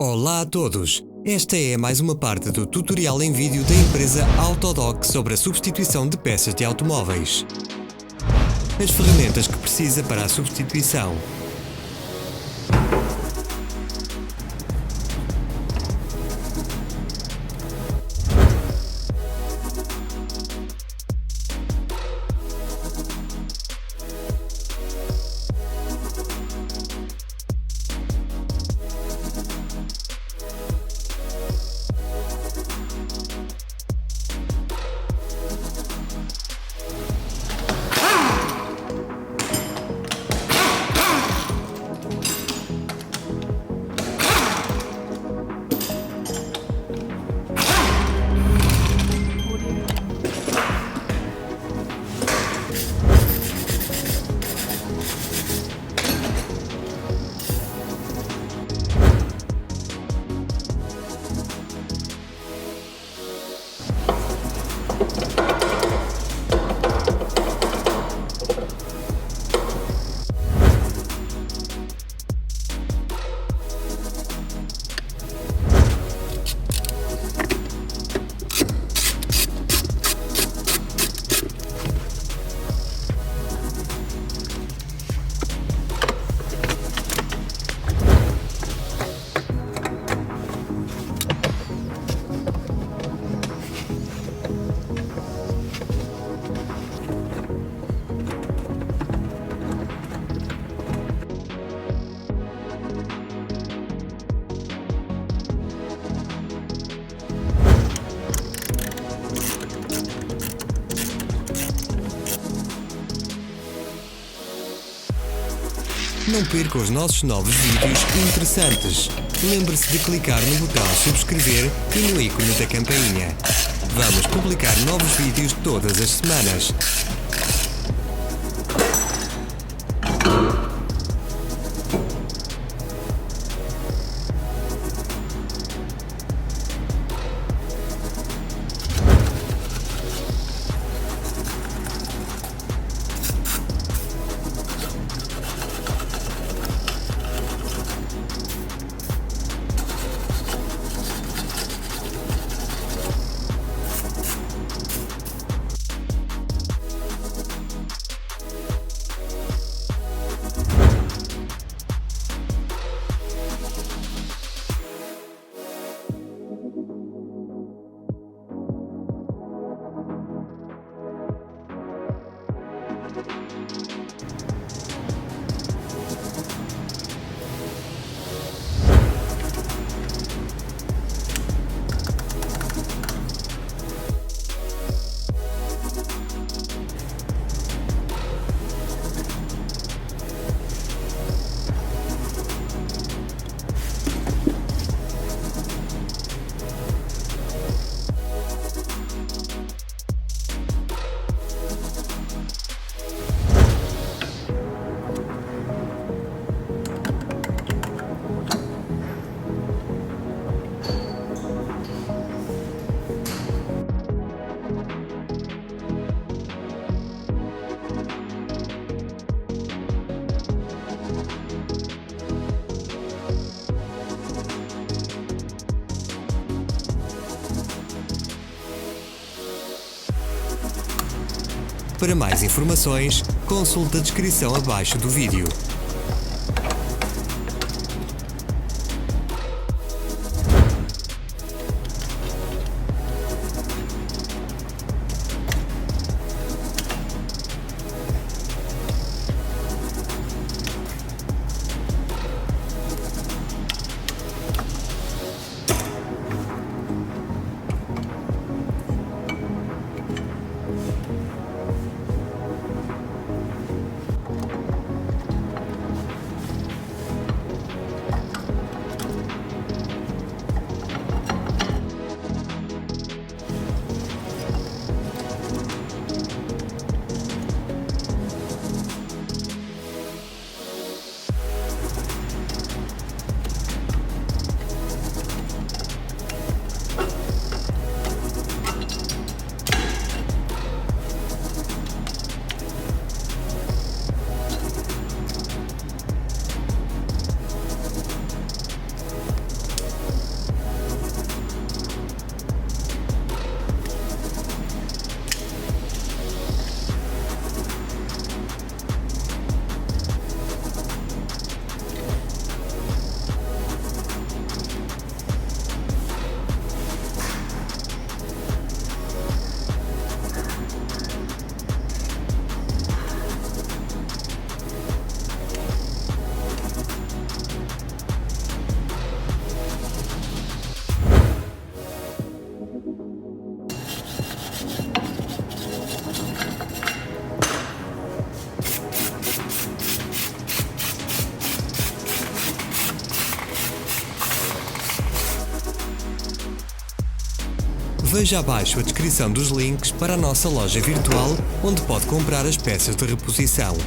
Olá a todos! Esta é mais uma parte do tutorial em vídeo da empresa AUTODOC sobre a substituição de peças de automóveis. As ferramentas que precisa para a substituição. Não perca os nossos novos vídeos interessantes. Lembre-se de clicar no botão subscrever e no ícone da campainha. Vamos publicar novos vídeos todas as semanas. Para mais informações, consulte a descrição abaixo do vídeo. Veja abaixo a descrição dos links para a nossa loja virtual, onde pode comprar as peças de reposição.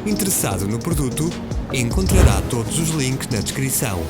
Interessado no produto, encontrará todos os links na descrição.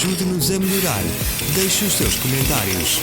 Ajude-nos a melhorar. Deixe os seus comentários.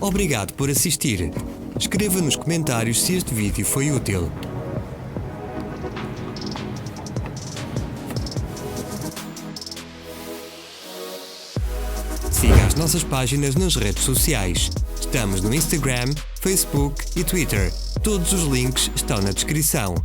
Obrigado por assistir. Escreva nos comentários se este vídeo foi útil. Siga as nossas páginas nas redes sociais. Estamos no Instagram, Facebook e Twitter. Todos os links estão na descrição.